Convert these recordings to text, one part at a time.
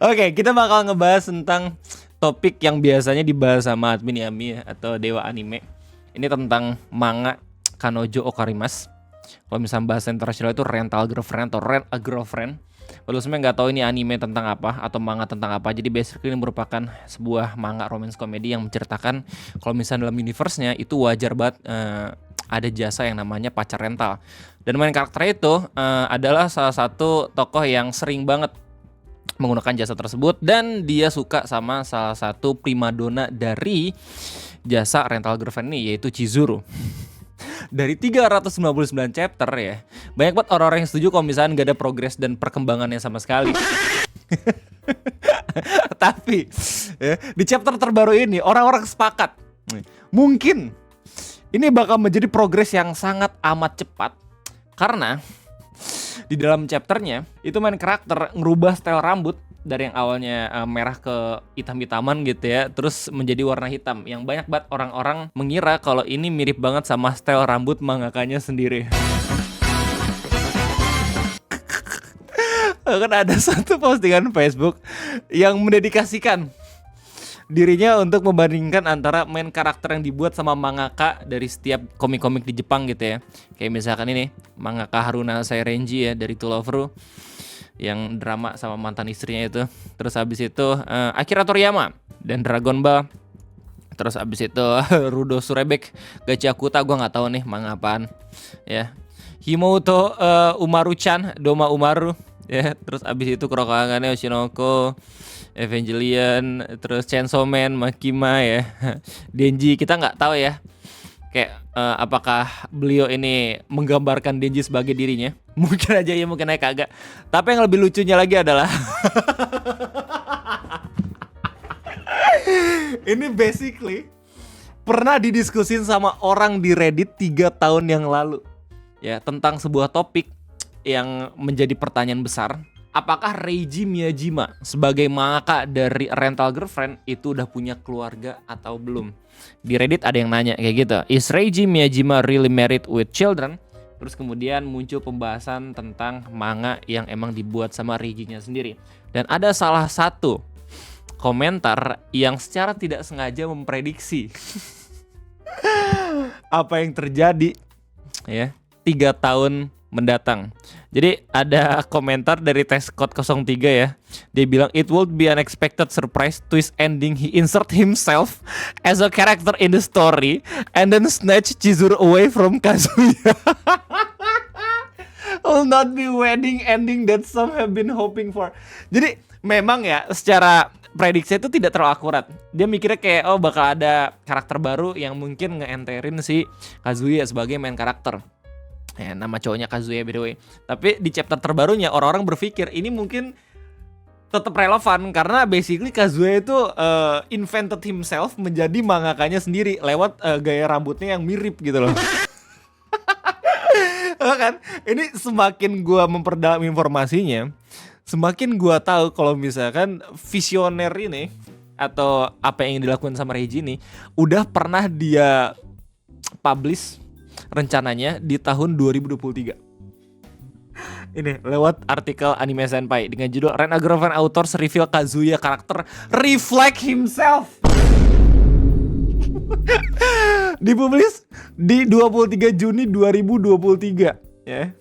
Oke, kita bakal ngebahas tentang topik yang biasanya dibahas sama admin Yami ya, atau Dewa Anime. Ini tentang manga Kanojo Okarimas. Kalau misalnya bahasa internasional itu rental girlfriend atau rent a girlfriend. Kalau sebenarnya nggak tahu ini anime tentang apa atau manga tentang apa. Jadi basically ini merupakan sebuah manga romance komedi yang menceritakan kalau misalnya dalam universe-nya itu wajar banget ada jasa yang namanya pacar rental. Dan main karakter itu adalah salah satu tokoh yang sering banget menggunakan jasa tersebut, dan dia suka sama salah satu primadona dari jasa rental girlfriend ini, yaitu Chizuru. Dari 399 chapter ya, banyak banget orang-orang yang setuju kalau misalnya gak ada progres dan perkembangannya sama sekali. Tapi ya, di chapter terbaru ini orang-orang sepakat mungkin ini bakal menjadi progres yang sangat amat cepat, karena di dalam chapternya itu main karakter ngerubah style rambut dari yang awalnya merah ke hitam-hitaman gitu ya, terus menjadi warna hitam. Yang banyak banget orang-orang mengira kalau ini mirip banget sama style rambut mangakanya sendiri. Kan ada satu postingan Facebook yang mendedikasikan dirinya untuk membandingkan antara main karakter yang dibuat sama mangaka dari setiap komik-komik di Jepang gitu ya. Kayak misalkan ini mangaka Haruna Seirenji ya dari To Love-Ru yang drama sama mantan istrinya itu. Terus habis itu Akira Toriyama dan Dragon Ball. Terus habis itu Rudo Surebek Gachiakuta, gua nggak tahu nih manga apaan ya. Himouto Umaru-chan, Doma Umaru ya. Terus habis itu Kurokagane Oshinoko, Evangelion, terus Chainsaw Man, Makima ya. Denji kita nggak tahu ya. Kayak apakah beliau ini menggambarkan Denji sebagai dirinya? Mungkin aja ya, mungkin aja kagak. Tapi yang lebih lucunya lagi adalah ini basically pernah didiskusin sama orang di Reddit 3 tahun yang lalu ya, tentang sebuah topik yang menjadi pertanyaan besar. Apakah Reiji Miyajima sebagai mangaka dari Rental Girlfriend itu udah punya keluarga atau belum? Di Reddit ada yang nanya kayak gitu. Is Reiji Miyajima really married with children? Terus kemudian muncul pembahasan tentang manga yang emang dibuat sama Reijinya sendiri. Dan ada salah satu komentar yang secara tidak sengaja memprediksi apa yang terjadi ya 3 tahun mendatang. Jadi ada komentar dari Teskot 03 ya. Dia bilang it would be unexpected surprise twist ending he insert himself as a character in the story and then snatch Chizuru away from Kazuya. Will not be wedding ending that some have been hoping for. Jadi memang ya secara prediksi itu tidak terlalu akurat. Dia mikirnya kayak bakal ada karakter baru yang mungkin nge-enterin si Kazuya sebagai main karakter. Ya, nama cowoknya Kazuya by the way. Tapi di chapter terbarunya orang-orang berpikir ini mungkin tetap relevan karena basically Kazuya itu invented himself menjadi mangakanya sendiri lewat gaya rambutnya yang mirip gitu loh. Kan? Ini semakin gua memperdalam informasinya, semakin gua tahu kalau misalkan visioner ini atau apa yang dilakukan sama Reiji ini udah pernah dia publish rencananya di tahun 2023. Ini lewat artikel Anime Senpai dengan judul Rent a Girlfriend Authors Reveal Kazuya Karakter Reflect Himself. Dipublish di 23 Juni 2023 ya.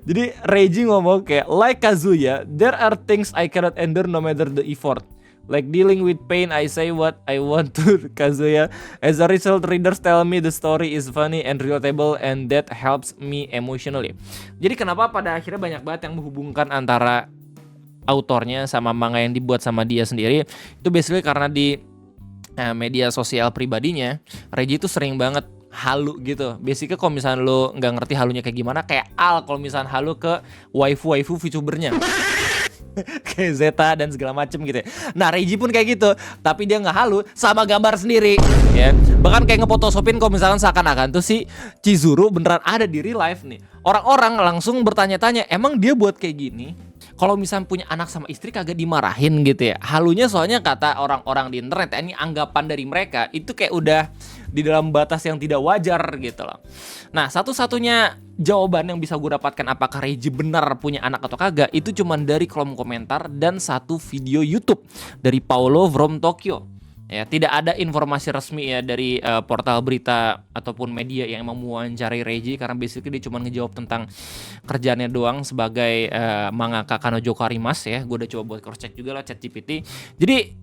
Jadi Reiji ngomong kayak like Kazuya, there are things I cannot endure no matter the effort. Like dealing with pain, I say what I want to Kazuya. As a result, readers tell me the story is funny and relatable, and that helps me emotionally. Jadi kenapa pada akhirnya banyak banget yang menghubungkan antara autornya sama manga yang dibuat sama dia sendiri? Itu basically karena di media sosial pribadinya, Reiji itu sering banget halu gitu. Basically kalau misalnya lo nggak ngerti halunya kayak gimana, kayak Al kalau misalnya halu ke waifu VTubernya. Kayak Zeta dan segala macem gitu ya. Nah Reiji pun kayak gitu, tapi dia nggak halu sama gambar sendiri ya. Bahkan kayak ngephotosopin kalau misalkan seakan-akan tuh si Chizuru beneran ada di real life nih. Orang-orang langsung bertanya-tanya, emang dia buat kayak gini kalau misalnya punya anak sama istri kagak dimarahin gitu ya. Halunya soalnya kata orang-orang di internet ini anggapan dari mereka itu kayak udah di dalam batas yang tidak wajar gitu loh. Nah, satu-satunya jawaban yang bisa gue dapatkan apakah Reggie benar punya anak atau kagak itu cuman dari kolom komentar dan satu video YouTube dari Paulo from Tokyo. Ya, tidak ada informasi resmi ya dari portal berita ataupun media yang emang mewawancarai Reggie, karena basically dia cuma ngejawab tentang kerjaannya doang sebagai mangaka Kanojo Karimas ya. Gue udah coba buat cross check juga lah ChatGPT. Jadi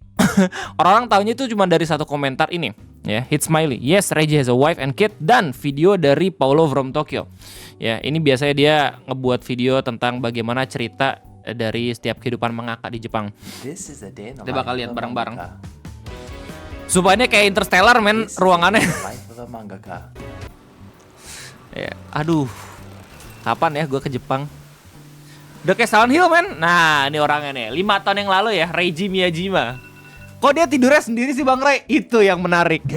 orang-orang tahunya itu cuma dari satu komentar ini ya, hit smiley. Yes, Reggie has a wife and kid, dan video dari Paulo from Tokyo. Ya, ini biasanya dia ngebuat video tentang bagaimana cerita dari setiap kehidupan mangaka di Jepang. Kita bakal lihat bareng-bareng. Supaya kayak Interstellar men ruangannya. Ya, aduh. Kapan ya gue ke Jepang? Udah kayak Silent Hill men. Nah, ini orangnya nih. 5 tahun yang lalu ya, Reiji Miyajima. Kok dia tidurnya sendiri sih Bang Ray? Itu yang menarik.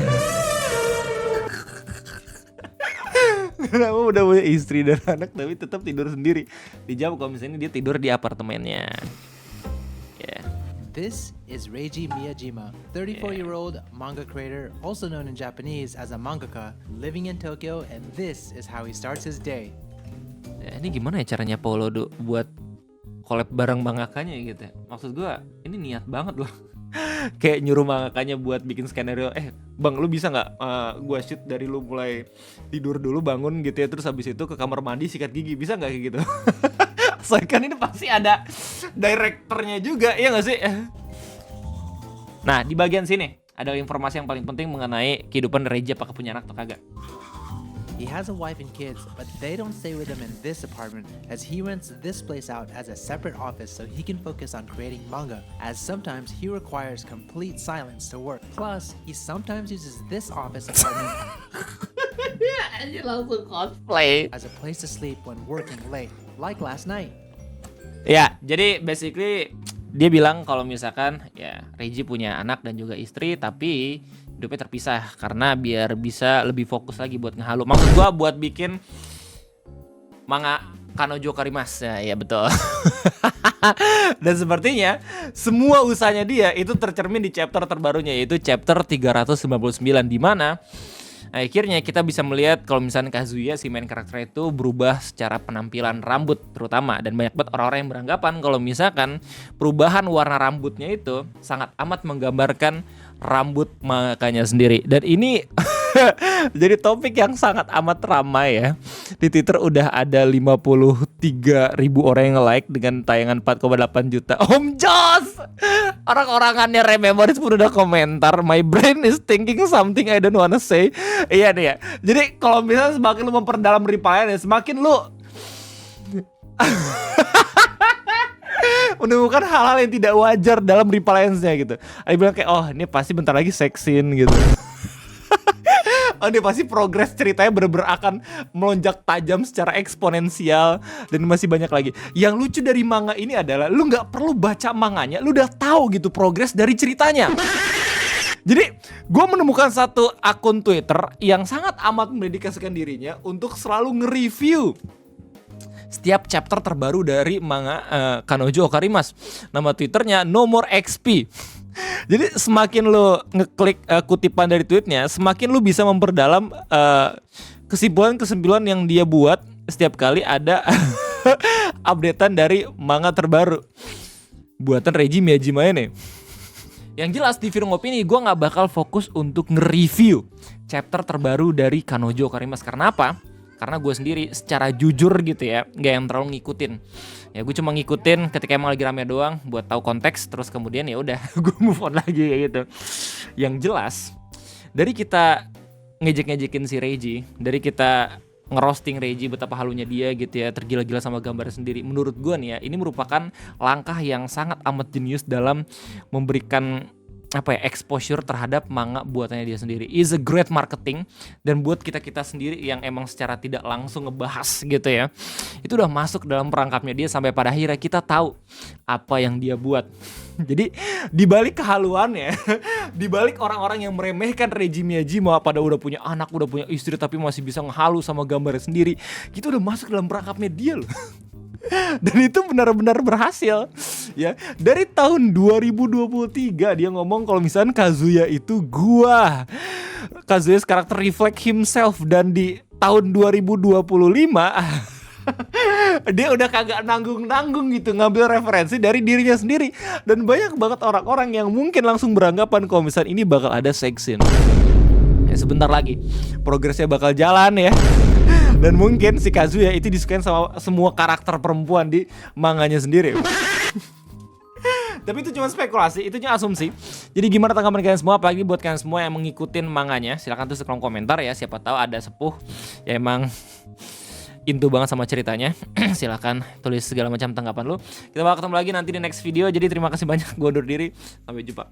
Kenapa udah punya istri dan anak tapi tetap tidur sendiri? Dijawab kalau misalnya dia tidur di apartemennya. Ya. This is Reiji Miyajima, 34-year-old manga creator, also known in Japanese as a mangaka, living in Tokyo, and this is how he starts his day. Ya, ini gimana ya caranya Paulo buat collab bareng mangakanya gitu ya? Maksud gue, ini niat banget loh. Kayak nyuruh mangakanya buat bikin skenario. Bang, lu bisa nggak gue shoot dari lu mulai tidur dulu bangun gitu ya, terus habis itu ke kamar mandi sikat gigi, bisa nggak kayak gitu? Soalnya kan ini pasti ada direkturnya juga, iya nggak sih? Nah, di bagian sini ada informasi yang paling penting mengenai kehidupan Reggie, apakah punya anak atau kagak. He has a wife and kids, but they don't stay with him in this apartment, as he rents this place out as a separate office so he can focus on creating manga, as sometimes he requires complete silence to work. Plus, he sometimes uses this office apartment Aja langsung cosplay as a place to sleep when working late, like last night. Ya, jadi basically dia bilang kalau misalkan ya Reggie punya anak dan juga istri, tapi hidupnya terpisah karena biar bisa lebih fokus lagi buat ngehalu. Maksud gua buat bikin manga Kanojo Karimas. Ya betul. Dan sepertinya semua usahanya dia itu tercermin di chapter terbarunya, yaitu chapter 399, di mana akhirnya kita bisa melihat kalau misalnya Kazuya, si main karakter itu berubah secara penampilan rambut terutama, dan banyak banget orang-orang yang beranggapan kalau misalkan perubahan warna rambutnya itu sangat amat menggambarkan rambut makanya sendiri. Dan ini jadi topik yang sangat amat ramai ya. Di Twitter udah ada 53.000 orang yang like dengan tayangan 4,8 juta. Om Jos! Orang-orangannya Rememories pun udah komentar, my brain is thinking something I don't wanna say. Iya nih ya. Jadi kalau misalnya semakin lu memperdalam reply-nya, semakin lu menemukan hal-hal yang tidak wajar dalam reply-nya gitu. Ada bilang kayak, oh ini pasti bentar lagi sex scene gitu. Oh ini pasti progres ceritanya bener-bener akan melonjak tajam secara eksponensial, dan masih banyak lagi. Yang lucu dari manga ini adalah lu gak perlu baca manganya, lu udah tahu gitu progres dari ceritanya. Jadi gue menemukan satu akun Twitter yang sangat amat mendedikasikan dirinya untuk selalu nge-review setiap chapter terbaru dari manga Kanojo Karimas. Nama Twitternya No More XP. Jadi semakin lo ngeklik kutipan dari tweetnya, semakin lo bisa memperdalam kesimpulan-kesimpulan yang dia buat setiap kali ada updatean dari manga terbaru buatan Reiji Miyajima ini. Yang jelas di Film Opini gue gak bakal fokus untuk nge-review chapter terbaru dari Kanojo Karimas. Karena apa? Karena gue sendiri secara jujur gitu ya, gak yang terlalu ngikutin. Ya gue cuma ngikutin ketika emang lagi rame doang buat tahu konteks, terus kemudian ya udah gue move on lagi kayak gitu. Yang jelas dari kita ngejek-ngejekin si Reiji, dari kita ngerosting Reiji betapa halunya dia gitu ya, tergila-gila sama gambarnya sendiri. Menurut gue nih ya, ini merupakan langkah yang sangat amat jenius dalam memberikan exposure terhadap manga buatannya dia sendiri. Is a great marketing. Dan buat kita-kita sendiri yang emang secara tidak langsung ngebahas gitu ya, itu udah masuk dalam perangkapnya dia sampai pada akhirnya kita tahu apa yang dia buat. Jadi dibalik kehaluannya, dibalik orang-orang yang meremehkan Reiji Miyajima pada udah punya anak, udah punya istri tapi masih bisa ngehalu sama gambarnya sendiri, kita udah masuk dalam perangkapnya dia loh. Dan itu benar-benar berhasil. Ya, dari tahun 2023 dia ngomong kalau misalnya Kazuya itu gua. Kazuya karakter reflect himself, dan di tahun 2025 dia udah kagak nanggung-nanggung gitu ngambil referensi dari dirinya sendiri. Dan banyak banget orang-orang yang mungkin langsung beranggapan kalau misalnya ini bakal ada sex scene. Ya sebentar lagi progresnya bakal jalan ya. Dan mungkin si Kazuya itu disukain sama semua karakter perempuan di manganya sendiri. Tapi itu cuma spekulasi, itu cuma asumsi. Jadi gimana tanggapan kalian semua? Apalagi buat kalian semua yang mengikutin manganya, silahkan tulis di kolom komentar ya. Siapa tahu ada sepuh ya emang into banget sama ceritanya. Silahkan tulis segala macam tanggapan lu. Kita bakal ketemu lagi nanti di next video. Jadi terima kasih banyak, gue undur diri. Sampai jumpa.